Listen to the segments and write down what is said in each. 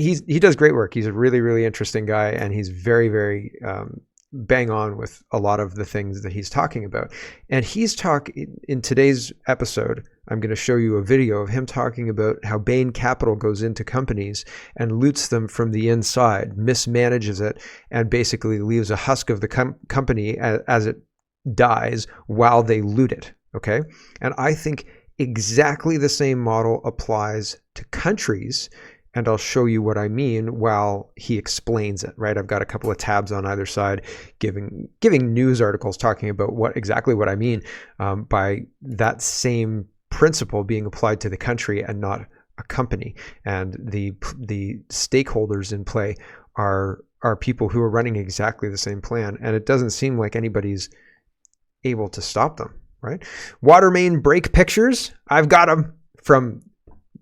he does great work. He's a really, really interesting guy, and he's very, very bang on with a lot of the things that he's talking about. And in today's episode, I'm going to show you a video of him talking about how Bain Capital goes into companies and loots them from the inside, mismanages it, and basically leaves a husk of the company as it dies while they loot it. Okay. And I think exactly the same model applies to countries. And I'll show you what I mean while he explains it, right? I've got a couple of tabs on either side giving news articles talking about exactly what I mean by that same principle being applied to the country and not a company. And the stakeholders in play are people who are running exactly the same plan. And it doesn't seem like anybody's able to stop them, right? Water main break pictures. I've got them from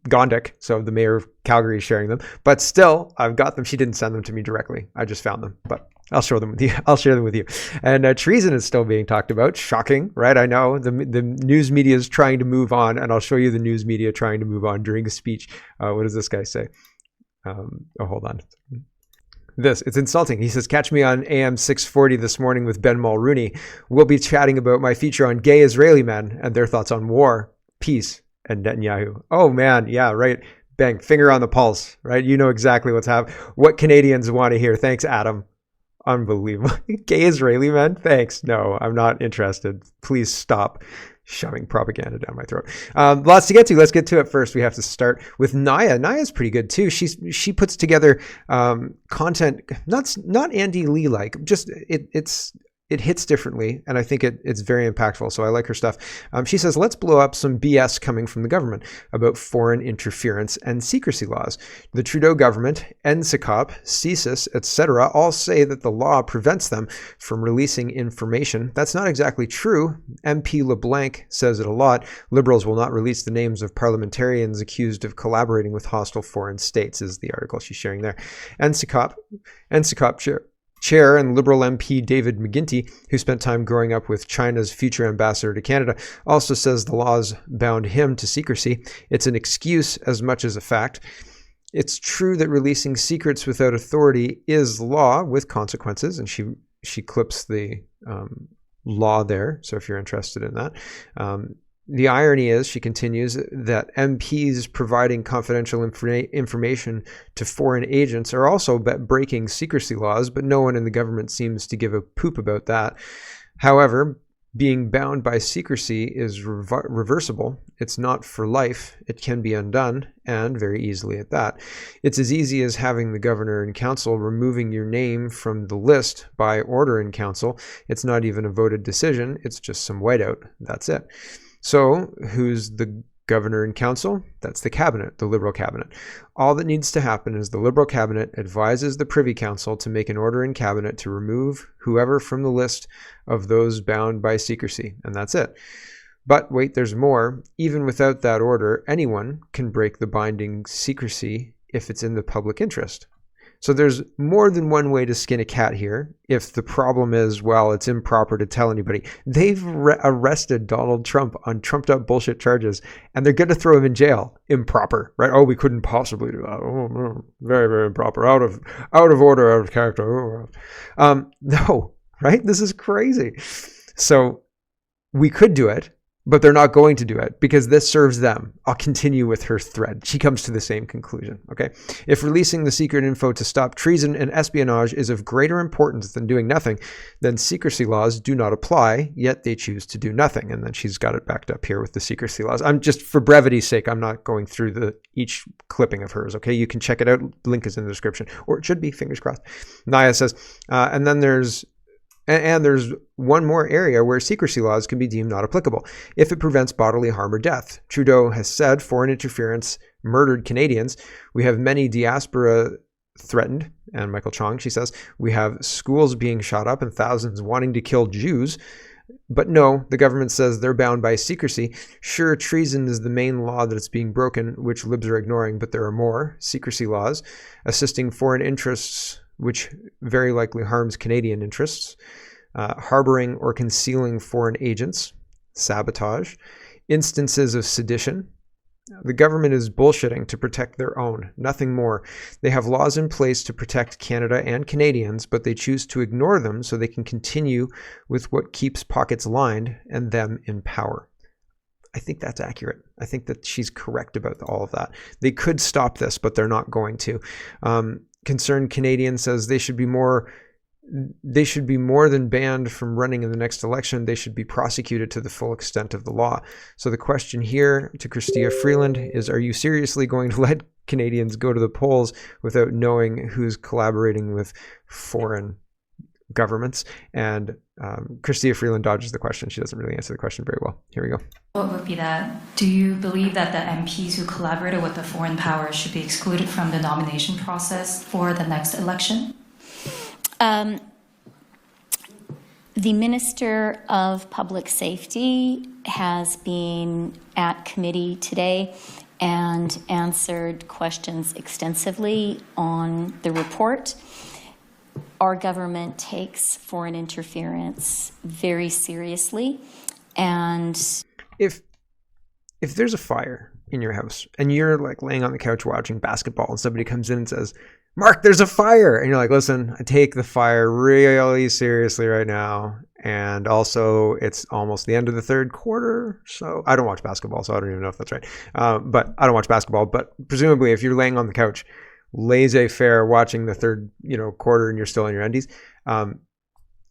Gondik, so the mayor of Calgary is sharing them, but still I've got them. She didn't send them to me directly. I just found them, but I'll share them with you. And treason is still being talked about. Shocking, right? I know the news media is trying to move on, and I'll show you the news media trying to move on during a speech. What does this guy say? Hold on. It's insulting. He says, catch me on AM 640 this morning with Ben Mulrooney. We'll be chatting about my feature on gay Israeli men and their thoughts on war, peace, and Netanyahu. Oh man, yeah, right. Bang, finger on the pulse, right? You know exactly what's happening. What Canadians want to hear. Thanks, Adam. Unbelievable. Gay Israeli men? Thanks. No, I'm not interested. Please stop shoving propaganda down my throat. Lots to get to. Let's get to it first. We have to start with Naya. Naya's pretty good too. She puts together content, not Andy Lee like, just it hits differently, and I think it's very impactful, so I like her stuff. She says, let's blow up some BS coming from the government about foreign interference and secrecy laws. The Trudeau government, NSICOP, CSIS, etc. all say that the law prevents them from releasing information. That's not exactly true. MP LeBlanc says it a lot. Liberals will not release the names of parliamentarians accused of collaborating with hostile foreign states, is the article she's sharing there. NSICOP Chair and Liberal MP David McGuinty, who spent time growing up with China's future ambassador to Canada, also says the laws bound him to secrecy. It's an excuse as much as a fact. It's true that releasing secrets without authority is law with consequences, and she clips the law there, so if you're interested in that. The irony is, she continues, that MPs providing confidential information to foreign agents are also breaking secrecy laws, but no one in the government seems to give a poop about that. However, being bound by secrecy is reversible. It's not for life. It can be undone, and very easily at that. It's as easy as having the governor and council removing your name from the list by order in council. It's not even a voted decision. It's just some whiteout. That's it. So who's the governor and council? That's the cabinet, the Liberal cabinet. All that needs to happen is the Liberal cabinet advises the Privy Council to make an order in cabinet to remove whoever from the list of those bound by secrecy, and that's it. But wait, there's more. Even without that order, anyone can break the binding secrecy if it's in the public interest. So there's more than one way to skin a cat here. If the problem is, well, it's improper to tell anybody. They've arrested Donald Trump on trumped up bullshit charges, and they're going to throw him in jail. Improper, right? Oh, we couldn't possibly do that. Oh, no. Very, very improper. Out of order, out of character. No, right? This is crazy. So we could do it, but they're not going to do it because this serves them. I'll continue with her thread. She comes to the same conclusion, okay? If releasing the secret info to stop treason and espionage is of greater importance than doing nothing, then secrecy laws do not apply, yet they choose to do nothing. And then she's got it backed up here with the secrecy laws. I'm just, for brevity's sake, I'm not going through each clipping of hers, okay? You can check it out. Link is in the description, or it should be, fingers crossed. Naya says, and then there's one more area where secrecy laws can be deemed not applicable if it prevents bodily harm or death. Trudeau has said foreign interference murdered Canadians. We have many diaspora threatened. And Michael Chong, she says, we have schools being shot up and thousands wanting to kill Jews. But no, the government says they're bound by secrecy. Sure, treason is the main law that is being broken, which libs are ignoring, but there are more secrecy laws. Assisting foreign interests, which very likely harms Canadian interests, harboring or concealing foreign agents, sabotage, instances of sedition, The government is bullshitting to protect their own, nothing more. They have laws in place to protect Canada and Canadians, but they choose to ignore them so they can continue with what keeps pockets lined and them in power. I think that's accurate. I think that she's correct about all of that. They could stop this, but they're not going to. Concerned Canadian says they should be more than banned from running in the next election. They should be prosecuted to the full extent of the law. So the question here to Chrystia Freeland is, are you seriously going to let Canadians go to the polls without knowing who's collaborating with foreign governments? And Chrystia Freeland dodges the question. She doesn't really answer the question very well. Here we go. What would be that? Do you believe that the MPs who collaborated with the foreign powers should be excluded from the nomination process for the next election? The Minister of Public Safety has been at committee today and answered questions extensively on the report. Our government takes foreign interference very seriously, and if there's a fire in your house and you're like laying on the couch watching basketball and somebody comes in and says, Mark, there's a fire. And you're like, listen, I take the fire really seriously right now. And also it's almost the end of the third quarter. So I don't watch basketball, so I don't even know if that's right. But I don't watch basketball. But presumably if you're laying on the couch, laissez-faire watching the third, quarter and you're still in your undies,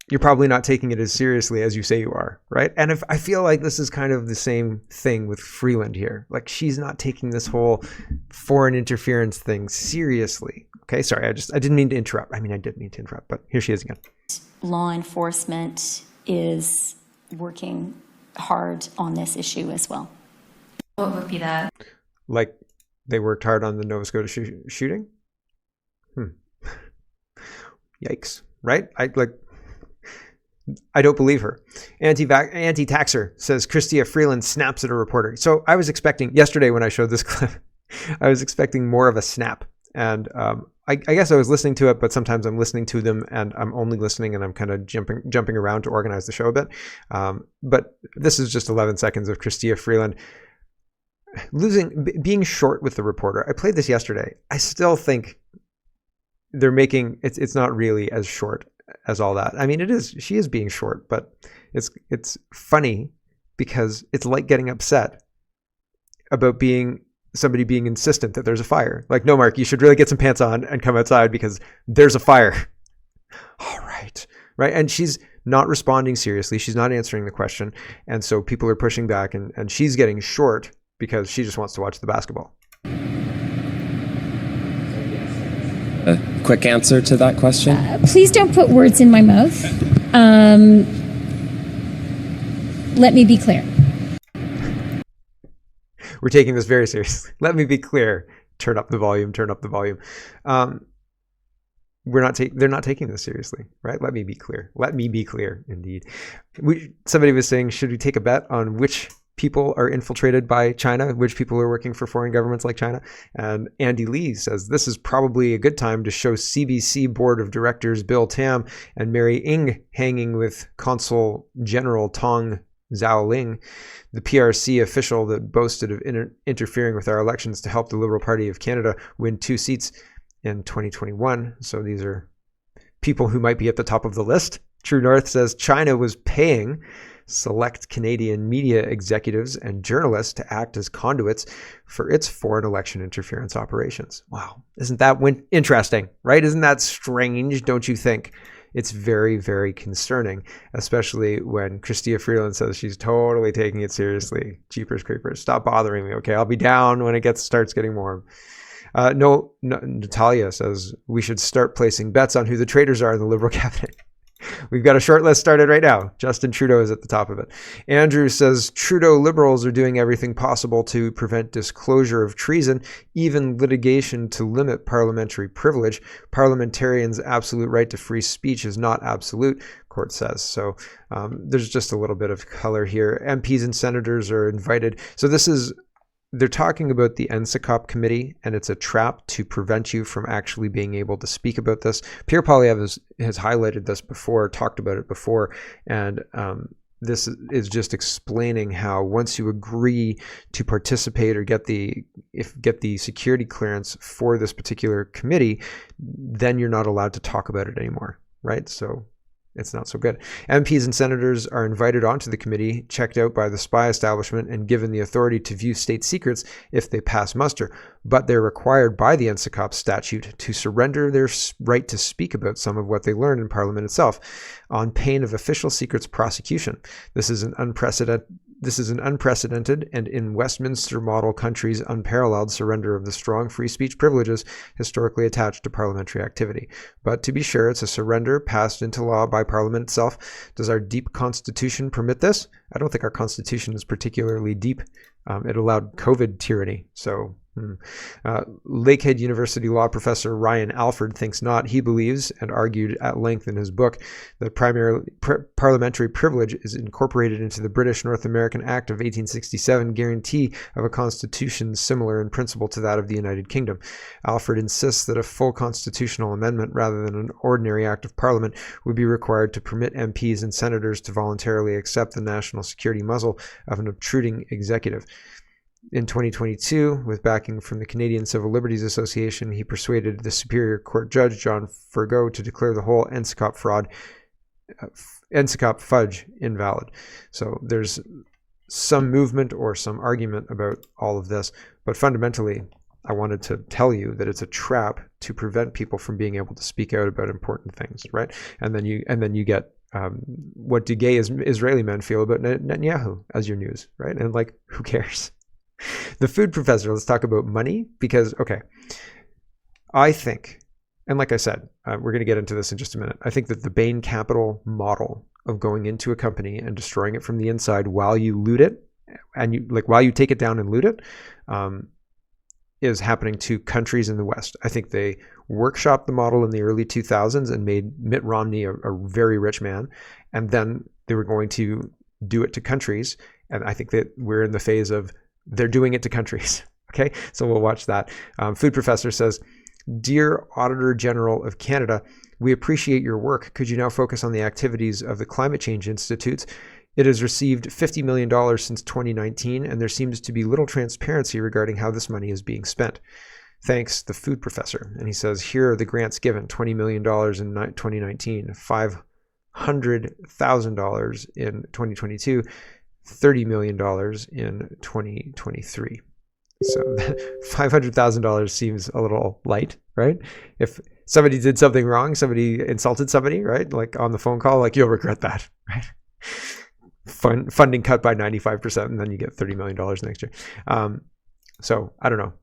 you're probably not taking it as seriously as you say you are, right? And if I feel like this is kind of the same thing with Freeland here. Like she's not taking this whole foreign interference thing seriously. Okay, sorry, I didn't mean to interrupt. I mean, I did mean to interrupt, but here she is again. Law enforcement is working hard on this issue as well. What would be that? Like they worked hard on the Nova Scotia shooting? Yikes, right? I don't believe her. Anti-taxer says Chrystia Freeland snaps at a reporter. So I was expecting, yesterday when I showed this clip, I was expecting more of a snap. And I guess I was listening to it, but sometimes I'm listening to them and I'm only listening and I'm kind of jumping around to organize the show a bit. But this is just 11 seconds of Chrystia Freeland being short with the reporter. I played this yesterday. I still think they're making, it's not really as short as all that. I mean, she is being short, but it's funny because it's like getting upset about somebody being insistent that there's a fire. Like, no, Mark, you should really get some pants on and come outside because there's a fire. All right. Right. And she's not responding seriously. She's not answering the question. And so people are pushing back and she's getting short because she just wants to watch the basketball. A quick answer to that question? Please don't put words in my mouth. Let me be clear. We're taking this very seriously. Let me be clear. Turn up the volume. They're not taking this seriously, right? Let me be clear. Let me be clear, indeed. Somebody was saying, should we take a bet on which people are infiltrated by China, which people are working for foreign governments like China? And Andy Lee says, this is probably a good time to show CBC Board of Directors Bill Tam and Mary Ng hanging with Consul General Tong Zhaoling, the PRC official that boasted of interfering with our elections to help the Liberal Party of Canada win 2 seats in 2021. So these are people who might be at the top of the list. True North says China was paying select Canadian media executives and journalists to act as conduits for its foreign election interference operations. Wow. Isn't that interesting, right? Isn't that strange, don't you think? It's very, very concerning, especially when Chrystia Freeland says she's totally taking it seriously. Jeepers creepers, stop bothering me, okay? I'll be down when it starts getting warm. No, Natalia says we should start placing bets on who the traitors are in the Liberal cabinet. We've got a short list started right now. Justin Trudeau is at the top of it. Andrew says Trudeau Liberals are doing everything possible to prevent disclosure of treason, even litigation to limit parliamentary privilege. Parliamentarians' absolute right to free speech is not absolute, court says. So there's just a little bit of color here. MPs and senators are invited. So they're talking about the NSICOP committee, and it's a trap to prevent you from actually being able to speak about this. Pierre Poilievre has highlighted this before, talked about it before, and this is just explaining how once you agree to participate or get the security clearance for this particular committee, then you're not allowed to talk about it anymore, right? So it's not so good. MPs and senators are invited onto the committee, checked out by the spy establishment, and given the authority to view state secrets if they pass muster. But they're required by the NSICOP statute to surrender their right to speak about some of what they learn in Parliament itself, on pain of official secrets prosecution. This is an unprecedented and in Westminster model countries unparalleled surrender of the strong free speech privileges historically attached to parliamentary activity. But to be sure, it's a surrender passed into law by Parliament itself. Does our deep constitution permit this? I don't think our constitution is particularly deep. It allowed COVID tyranny. So Lakehead University law professor Ryan Alford thinks not. He believes, and argued at length in his book, that parliamentary privilege is incorporated into the British North American Act of 1867, guarantee of a constitution similar in principle to that of the United Kingdom. Alford insists that a full constitutional amendment rather than an ordinary act of parliament would be required to permit MPs and senators to voluntarily accept the national security muzzle of an obtruding executive. In 2022, with backing from the Canadian Civil Liberties Association, he persuaded the Superior Court Judge John Fergot to declare the whole NSICOP fudge invalid. So there's some movement or some argument about all of this, but fundamentally, I wanted to tell you that it's a trap to prevent people from being able to speak out about important things, right? And then you get what do gay Israeli men feel about Netanyahu as your news, right? And like, who cares? The food professor, let's talk about money, because, okay, I think, and like I said, we're going to get into this in just a minute. I think that the Bain Capital model of going into a company and destroying it from the inside while you loot it, and while you take it down and loot it, is happening to countries in the West. I think they workshopped the model in the early 2000s and made Mitt Romney a very rich man, and then they were going to do it to countries, and I think that we're in the phase of they're doing it to countries. Okay, so we'll watch that. Food professor says, "Dear Auditor General of Canada, we appreciate your work. Could you now focus on the activities of the Climate Change Institutes? It has received $50 million since 2019, and there seems to be little transparency regarding how this money is being spent. Thanks, the food professor." And he says, here are the grants given: $20 million in 2019, $500,000 in 2022, $30 million in 2023. So $500,000 seems a little light, right? If somebody did something wrong, somebody insulted somebody, right? Like on the phone call, like, you'll regret that, right? Funding cut by 95%, and then you get $30 million next year. So I don't know.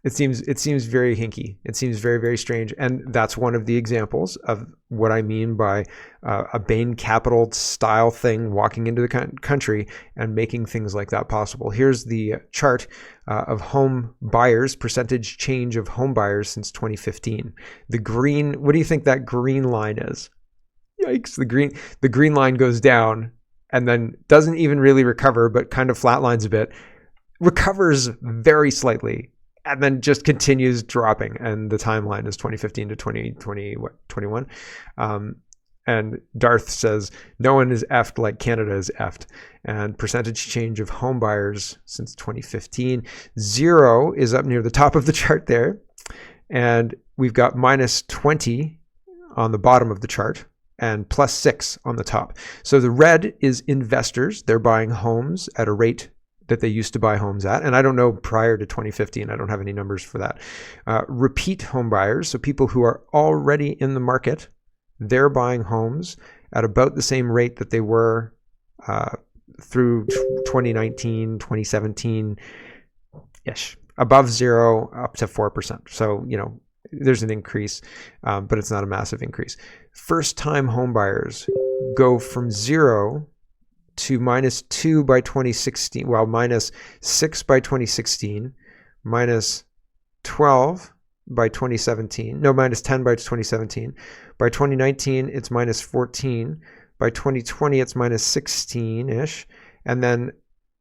It seems very hinky. It seems very, very strange. And that's one of the examples of what I mean by a Bain Capital style thing walking into the country and making things like that possible. Here's the chart of home buyers, percentage change of home buyers since 2015. The green, what do you think that green line is? Yikes, the green line goes down and then doesn't even really recover, but kind of flatlines a bit, recovers very slightly, and then just continues dropping. And the timeline is 2015 to 2021. And Darth says, no one is effed like Canada is effed. And percentage change of home buyers since 2015. 0 is up near the top of the chart there. And we've got minus 20 on the bottom of the chart and plus 6 on the top. So the red is investors. They're buying homes at a rate that they used to buy homes at. And I don't know prior to 2015, I don't have any numbers for that. Repeat home buyers, so people who are already in the market, they're buying homes at about the same rate that they were through 2019, 2017-ish, above 0 up to 4%. So, there's an increase, but it's not a massive increase. First-time home buyers go from 0 to minus 2 by 2016, well, minus 6 by 2016, minus 12 by 2017, no, minus 10 by 2017. By 2019, it's minus 14. By 2020, it's minus 16-ish. And then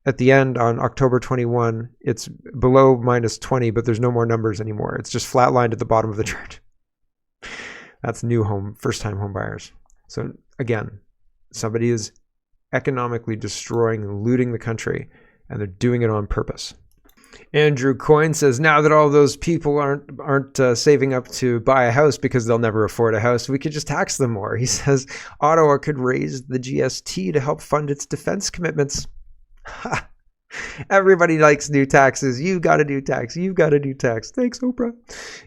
at the end, on October 21, it's below minus 20, but there's no more numbers anymore. It's just flatlined at the bottom of the chart. That's first-time home buyers. So again, somebody is economically destroying and looting the country, and they're doing it on purpose. Andrew Coyne says, now that all those people aren't saving up to buy a house because they'll never afford a house, we could just tax them more. He says Ottawa could raise the GST to help fund its defense commitments. Ha! Everybody likes new taxes. You've got to do tax. You've got to do tax. Thanks, Oprah.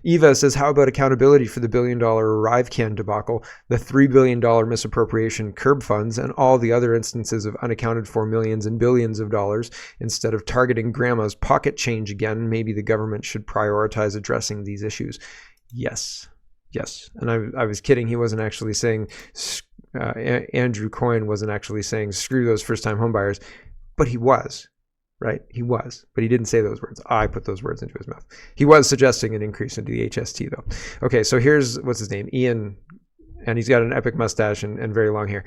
Eva says, how about accountability for the $1 billion ArriveCan debacle, the $3 billion misappropriation curb funds, and all the other instances of unaccounted for millions and billions of dollars? Instead of targeting grandma's pocket change again, maybe the government should prioritize addressing these issues. Yes. Yes. And I was kidding. He wasn't actually saying, Andrew Coyne wasn't actually saying, screw those first-time homebuyers, but he was. Right? He was, but he didn't say those words. I put those words into his mouth. He was suggesting an increase into the HST though. Okay, so here's, what's his name? Ian, and he's got an epic mustache and very long hair.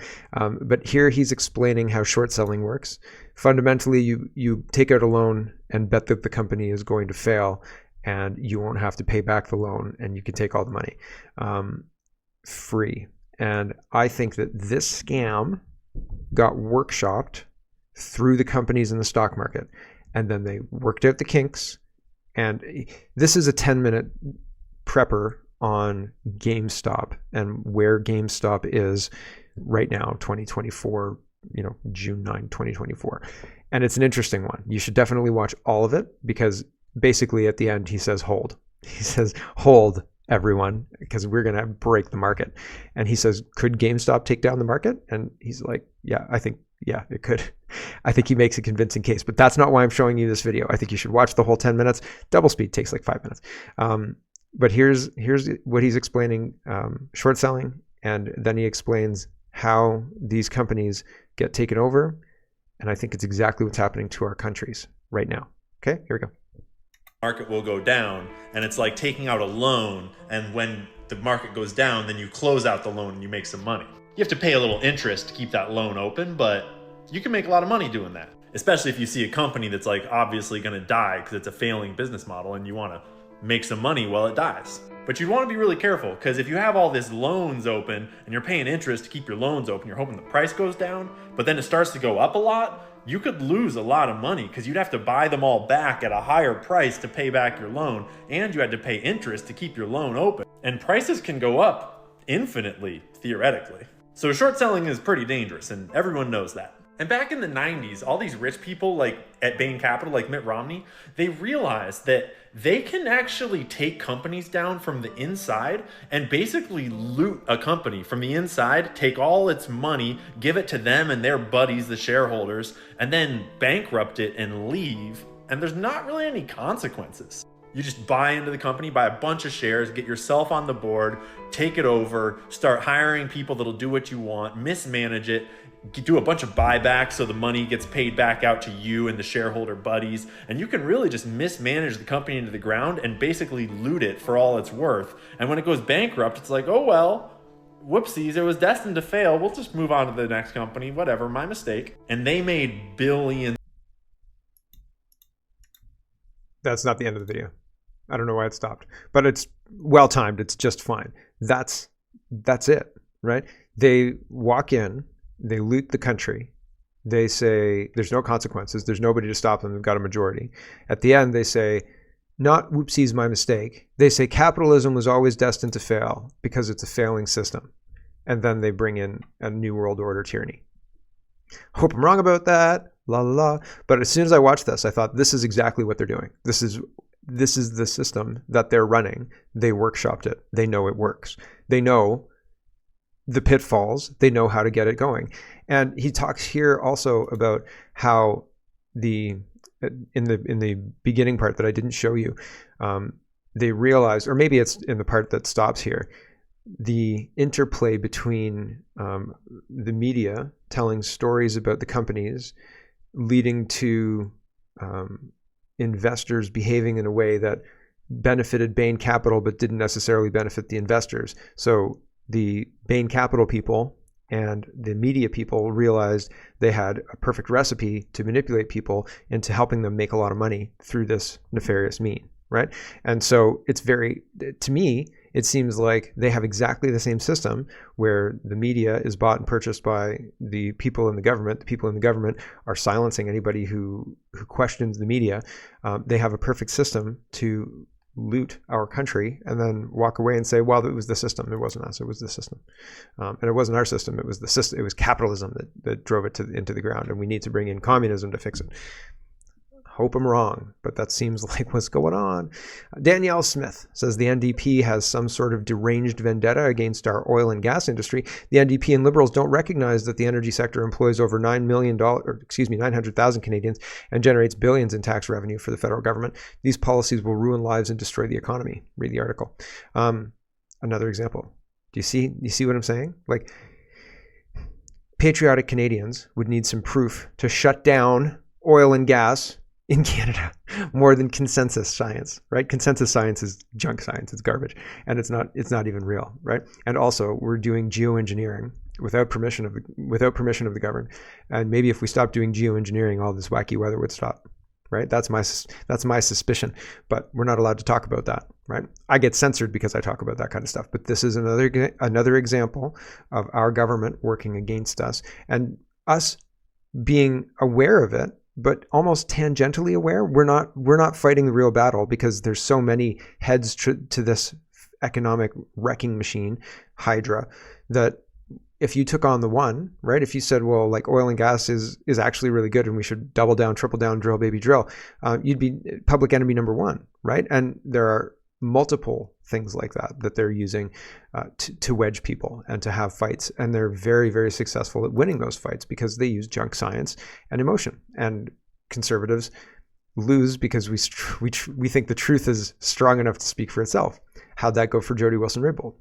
But here he's explaining how short selling works. Fundamentally, you take out a loan and bet that the company is going to fail, and you won't have to pay back the loan, and you can take all the money free. And I think that this scam got workshopped through the companies in the stock market, and then they worked out the kinks. And this is a 10-minute prepper on GameStop and where GameStop is right now, 2024, June 9, 2024. And it's an interesting one. You should definitely watch all of it, because basically at the end he says hold. He says hold, everyone, because we're going to break the market. And he says, could GameStop take down the market? And he's like, yeah, I think it could. I think he makes a convincing case, but that's not why I'm showing you this video. I think you should watch the whole 10 minutes. Double speed takes like 5 minutes. But here's what he's explaining, short selling, and then he explains how these companies get taken over. And I think it's exactly what's happening to our countries right now. Okay, here we go. Market will go down, and it's like taking out a loan, and when the market goes down, then you close out the loan and you make some money. You have to pay a little interest to keep that loan open, but you can make a lot of money doing that. Especially if you see a company that's like obviously going to die because it's a failing business model and you want to make some money while it dies. But you'd want to be really careful, because if you have all these loans open and you're paying interest to keep your loans open, you're hoping the price goes down, but then it starts to go up a lot, you could lose a lot of money, because you'd have to buy them all back at a higher price to pay back your loan, and you had to pay interest to keep your loan open. And prices can go up infinitely, theoretically. So short selling is pretty dangerous, and everyone knows that. And back in the 90s, all these rich people like at Bain Capital, like Mitt Romney, they realized that they can actually take companies down from the inside and basically loot a company from the inside, take all its money, give it to them and their buddies, the shareholders, and then bankrupt it and leave. And there's not really any consequences. You just buy into the company, buy a bunch of shares, get yourself on the board, take it over, start hiring people that'll do what you want, mismanage it, do a bunch of buybacks so the money gets paid back out to you and the shareholder buddies. And you can really just mismanage the company into the ground and basically loot it for all it's worth. And when it goes bankrupt, it's like, oh, well, whoopsies, it was destined to fail. We'll just move on to the next company, whatever, my mistake. And they made billions. That's not the end of the video. I don't know why it stopped, but it's well timed. It's just fine. That's it, right? They walk in, they loot the country. They say there's no consequences. There's nobody to stop them. They've got a majority. At the end, they say, not whoopsies, my mistake. They say capitalism was always destined to fail because it's a failing system. And then they bring in a new world order tyranny. Hope I'm wrong about that. La la la. But as soon as I watched this, I thought this is exactly what they're doing. This is the system that they're running. They workshopped it. They know it works. They know the pitfalls. They know how to get it going. And he talks here also about how in the beginning part that I didn't show you, they realized, or maybe it's in the part that stops here, the interplay between the media telling stories about the companies leading to investors behaving in a way that benefited Bain Capital but didn't necessarily benefit the investors. So the Bain Capital people and the media people realized they had a perfect recipe to manipulate people into helping them make a lot of money through this nefarious mean, right? And so it's to me, it seems like they have exactly the same system where the media is bought and purchased by the people in the government. The people in the government are silencing anybody who questions the media. They have a perfect system to loot our country and then walk away and say, well, it was the system. It wasn't us. It was the system. And it wasn't our system. It was the system. It was capitalism that drove it into the ground. And we need to bring in communism to fix it. Hope I'm wrong, but that seems like what's going on. Danielle Smith says the NDP has some sort of deranged vendetta against our oil and gas industry. The NDP and Liberals don't recognize that the energy sector employs over $900,000 Canadians and generates billions in tax revenue for the federal government. These policies will ruin lives and destroy the economy. Read the article. Another example. Do you see what I'm saying? Like, patriotic Canadians would need some proof to shut down oil and gas in Canada more than consensus science, right? Consensus science is junk science. It's garbage, and it's not even real, right? And also, we're doing geoengineering without permission of the government. And maybe if we stopped doing geoengineering, all this wacky weather would stop, right? That's my suspicion. But we're not allowed to talk about that, right? I get censored because I talk about that kind of stuff. But this is another example of our government working against us and us being aware of it, but almost tangentially aware. We're not fighting the real battle because there's so many heads to this economic wrecking machine, Hydra, that if you took on the one, right? If you said, well, like oil and gas is actually really good and we should double down, triple down, drill, baby, drill, you'd be public enemy number one, right? And there are multiple things like that they're using to wedge people and to have fights. And they're very, very successful at winning those fights because they use junk science and emotion. And conservatives lose because we think the truth is strong enough to speak for itself. How'd that go for Jody Wilson-Raybould?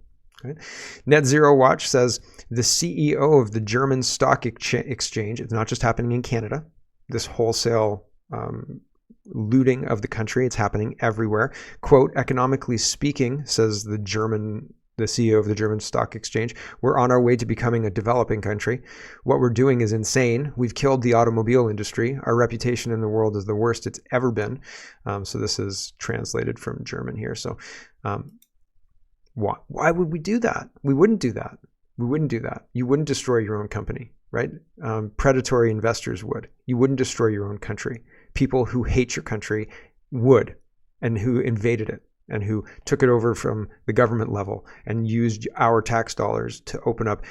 Okay. Net Zero Watch says the CEO of the German stock exchange, it's not just happening in Canada, this wholesale looting of the country, it's happening everywhere. Quote, economically speaking, says the CEO of the German stock exchange, we're on our way to becoming a developing country. What we're doing is insane. We've killed the automobile industry. Our reputation in the world is the worst it's ever been. So this is translated from German here. So why would we do that? We wouldn't do that. We wouldn't do that. You wouldn't destroy your own company, right? Predatory investors would. You wouldn't destroy your own country. People who hate your country would, and who invaded it and who took it over from the government level and used our tax dollars to open up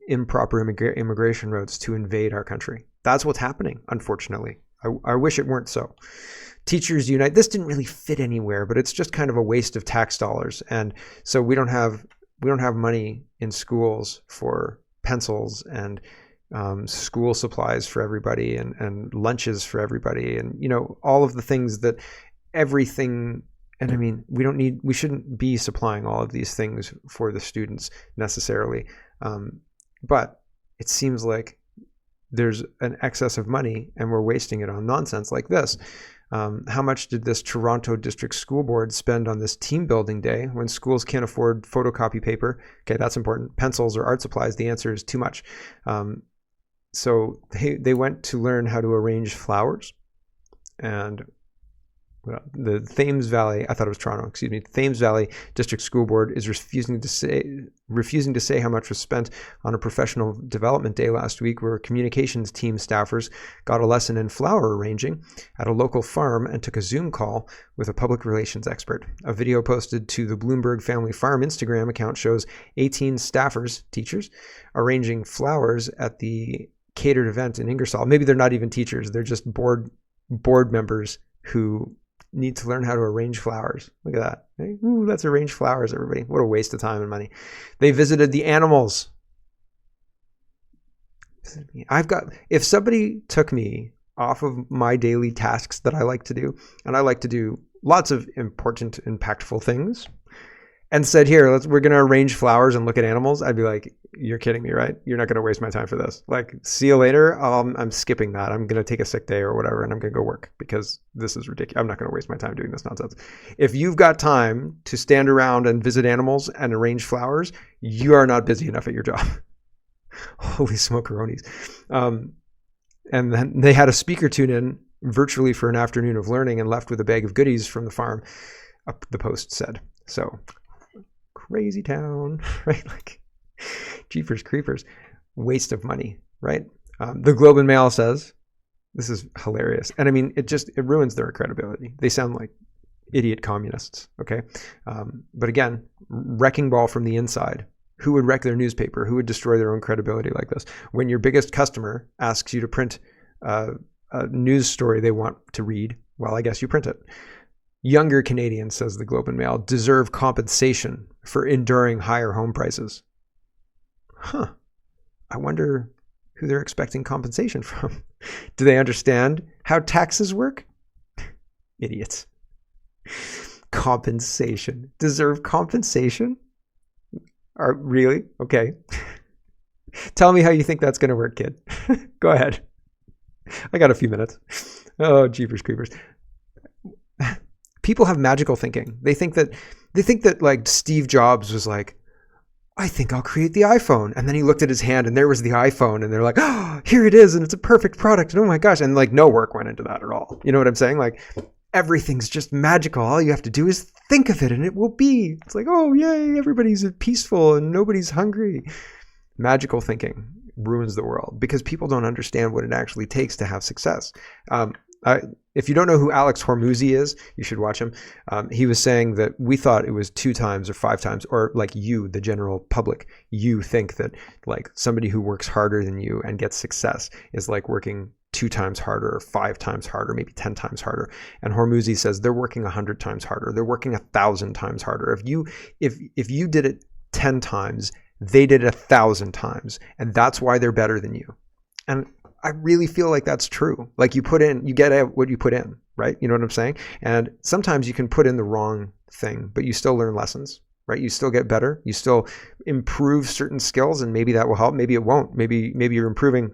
improper immigration routes to invade our country. That's what's happening, unfortunately. I wish it weren't so. Teachers Unite, this didn't really fit anywhere, but it's just kind of a waste of tax dollars. And so we don't have money in schools for pencils and school supplies for everybody and lunches for everybody, and all of the things that everything. And I mean, we shouldn't be supplying all of these things for the students necessarily, but it seems like there's an excess of money and we're wasting it on nonsense like this. How much did this Toronto District School Board spend on this team building day when schools can't afford photocopy paper? Okay, that's important. Pencils or art supplies, the answer is too much. So they went to learn how to arrange flowers, and the Thames Valley, I thought it was Toronto, excuse me, Thames Valley District School Board is refusing to say how much was spent on a professional development day last week where communications team staffers got a lesson in flower arranging at a local farm and took a Zoom call with a public relations expert. A video posted to the Bloomberg Family Farm Instagram account shows 18 staffers, teachers, arranging flowers at the catered event in Ingersoll. Maybe they're not even teachers, they're just board members who need to learn how to arrange flowers. Look at that. Hey, ooh, let's arrange flowers, everybody. What a waste of time and money. They visited the animals. If somebody took me off of my daily tasks that I like to do, and I like to do lots of important, impactful things, and said, here, we're going to arrange flowers and look at animals, I'd be like, you're kidding me, right? You're not going to waste my time for this. Like, see you later. I'm skipping that. I'm going to take a sick day or whatever, and I'm going to go work because this is ridiculous. I'm not going to waste my time doing this nonsense. If you've got time to stand around and visit animals and arrange flowers, you are not busy enough at your job. Holy smokeronies. And then they had a speaker tune in virtually for an afternoon of learning and left with a bag of goodies from the farm, the Post said. So crazy town, right? Like, jeepers creepers, waste of money, right? The Globe and Mail says, this is hilarious. And I mean, it ruins their credibility. They sound like idiot communists, okay? But again, wrecking ball from the inside. Who would wreck their newspaper? Who would destroy their own credibility like this? When your biggest customer asks you to print a news story they want to read, well, I guess you print it. Younger Canadians, says the Globe and Mail, deserve compensation for enduring higher home prices. Huh. I wonder who they're expecting compensation from. Do they understand how taxes work? Idiots. Compensation. Deserve compensation? Really? Okay. Tell me how you think that's going to work, kid. Go ahead. I got a few minutes. Oh, jeepers creepers. People have magical thinking. They think that like Steve Jobs was like, I think I'll create the iPhone. And then he looked at his hand and there was the iPhone and they're like, oh, here it is. And it's a perfect product. And oh my gosh. And like no work went into that at all. You know what I'm saying? Like everything's just magical. All you have to do is think of it and it will be. It's like, oh, yay. Everybody's peaceful and nobody's hungry. Magical thinking ruins the world because people don't understand what it actually takes to have success. If you don't know who Alex Hormozy is, you should watch him. He was saying that we thought it was 2 times or 5 times, or like you, the general public, you think that like somebody who works harder than you and gets success is like working 2 times harder or 5 times harder, maybe 10 times harder. And Hormozy says they're working 100 times harder. They're working 1,000 times harder. If you did it 10 times, they did it 1,000 times, and that's why they're better than you. And I really feel like that's true. Like you get out what you put in, right? You know what I'm saying? And sometimes you can put in the wrong thing, but you still learn lessons, right? You still get better. You still improve certain skills, and maybe that will help. Maybe it won't. Maybe you're improving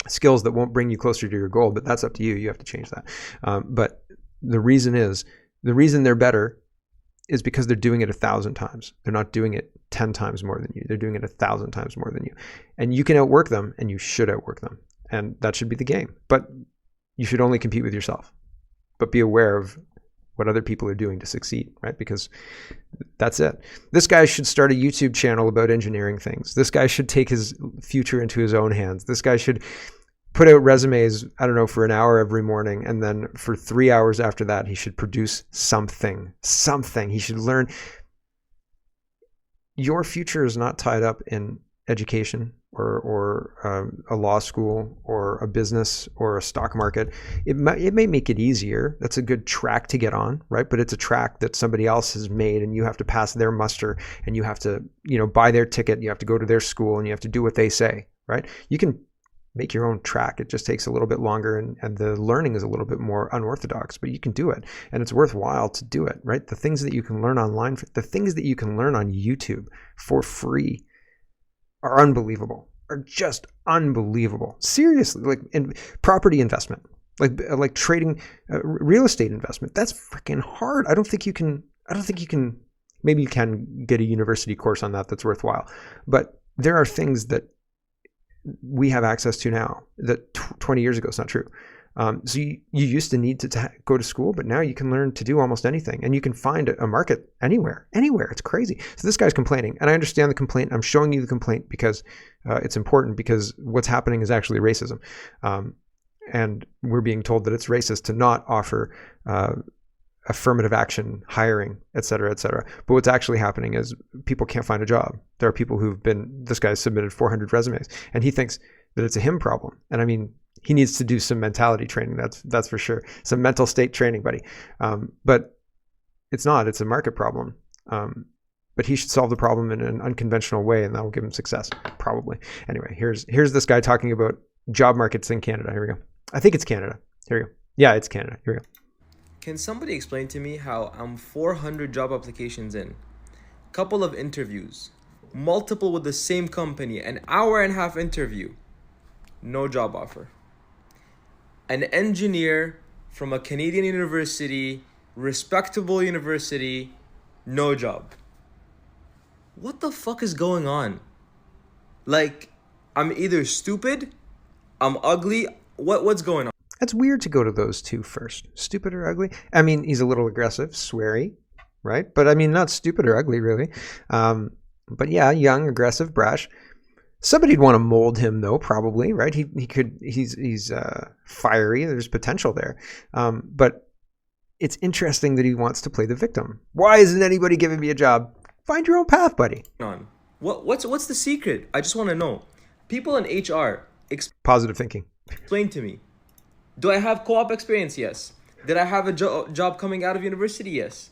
skills that won't bring you closer to your goal, but that's up to you. You have to change that. But the reason they're better is because they're doing it 1,000 times. They're not doing it 10 times more than you. They're doing it 1,000 times more than you. And you can outwork them, and you should outwork them. And that should be the game. But you should only compete with yourself. But be aware of what other people are doing to succeed, right? Because that's it. This guy should start a YouTube channel about engineering things. This guy should take his future into his own hands. This guy should put out resumes, I don't know, for an hour every morning. And then for 3 hours after that, he should produce something. He should learn. Your future is not tied up in education or a law school or a business or a stock market. It may make it easier. That's a good track to get on, right? But it's a track that somebody else has made, and you have to pass their muster, and you have to, buy their ticket. You have to go to their school, and you have to do what they say, right? You can make your own track. It just takes a little bit longer, and the learning is a little bit more unorthodox, but you can do it, and it's worthwhile to do it, right? The things that you can learn online, the things that you can learn on YouTube for free are unbelievable, are just unbelievable. Seriously, like in property investment, like trading, real estate investment. That's freaking hard. I don't think you can. Maybe you can get a university course on that that's worthwhile, but there are things that we have access to now that 20 years ago is not true. So you used to need to go to school, but now you can learn to do almost anything, and you can find a market anywhere. It's crazy. So this guy's complaining, and I understand the complaint. I'm showing you the complaint because it's important, because what's happening is actually racism. And we're being told that it's racist to not offer affirmative action, hiring, et cetera, et cetera. But what's actually happening is people can't find a job. There are people this guy's submitted 400 resumes, and he thinks that it's a him problem. And I mean, he needs to do some mentality training. That's for sure. Some mental state training, buddy. But it's not. It's a market problem. But he should solve the problem in an unconventional way, and that will give him success, probably. Anyway, here's this guy talking about job markets in Canada. Here we go. I think it's Canada. Here we go. Yeah, it's Canada. Here we go. Can somebody explain to me how I'm 400 job applications in, couple of interviews, multiple with the same company, an hour and a half interview, no job offer? An engineer from a Canadian university, respectable university, no job. What the fuck is going on? Like, I'm either stupid, I'm ugly, what's going on? That's weird to go to those two first. Stupid or ugly? I mean, he's a little aggressive, sweary, right? But I mean, not stupid or ugly, really. But yeah, young, aggressive, brash. Somebody'd want to mold him, though, probably, right? He's fiery. There's potential there. But it's interesting that he wants to play the victim. Why isn't anybody giving me a job? Find your own path, buddy. What's the secret? I just want to know. People in HR Positive thinking. explain to me. Do I have co-op experience? Yes. Did I have a job coming out of university? Yes.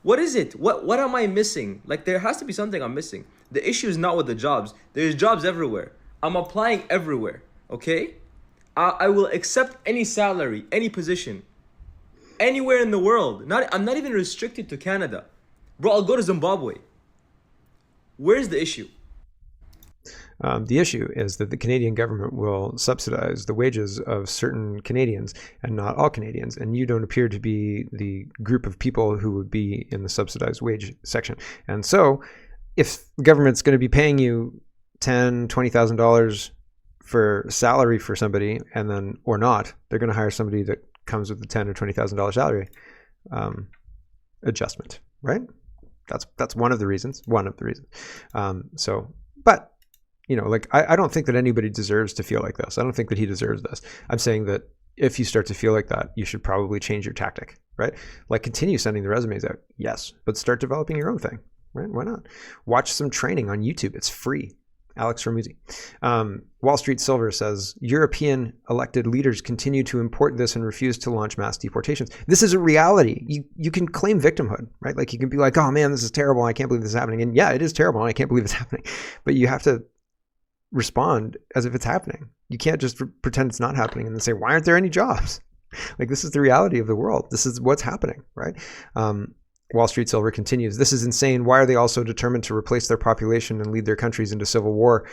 What is it? What am I missing? Like, there has to be something I'm missing. The issue is not with the jobs. There's jobs everywhere. I'm applying everywhere. Okay? I will accept any salary, any position, anywhere in the world. I'm not even restricted to Canada. Bro, I'll go to Zimbabwe. Where's the issue? The issue is that the Canadian government will subsidize the wages of certain Canadians and not all Canadians. And you don't appear to be the group of people who would be in the subsidized wage section. And so if the government's going to be paying you $10,000, $20,000 for salary for somebody, and then, or not, they're going to hire somebody that comes with the $10,000 or $20,000 salary adjustment, right? That's one of the reasons. But you know, like, I don't think that anybody deserves to feel like this. I don't think that he deserves this. I'm saying that if you start to feel like that, you should probably change your tactic, right? Like, continue sending the resumes out, yes, but start developing your own thing, right? Why not? Watch some training on YouTube. It's free. Alex Ramuzi. Wall Street Silver says, European elected leaders continue to import this and refuse to launch mass deportations. This is a reality. You can claim victimhood, right? Like, you can be like, oh man, this is terrible. I can't believe this is happening. And yeah, it is terrible. And I can't believe it's happening. But you have to respond as if it's happening. You can't just pretend it's not happening and then say, why aren't there any jobs? Like, this is the reality of the world. This is what's happening, right? Wall Street Silver continues, this is insane. Why are they also determined to replace their population and lead their countries into civil war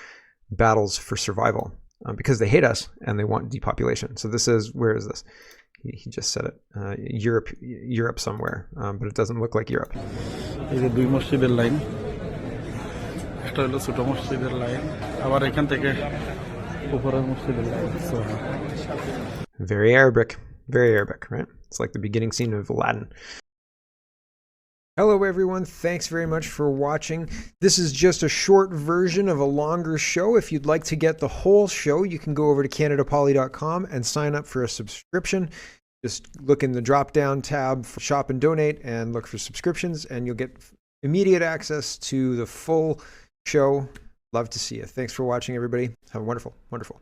battles for survival? Because they hate us and they want depopulation. So this is, where is this? He just said it. Europe somewhere, but it doesn't look like Europe. একটা হলো ছোট মসজিদের line আবার এখান থেকে উপরের মসজিদের line Very Arabic, right? It's like the beginning scene of Aladdin. Hello everyone, thanks very much for watching. This is just a short version of a longer show. If you'd like to get the whole show, you can go over to CanadaPoly.com and sign up for a subscription. Just look in the drop-down tab for Shop and Donate and look for subscriptions, and you'll get immediate access to the full show. Love to see you. Thanks for watching, everybody. Have a wonderful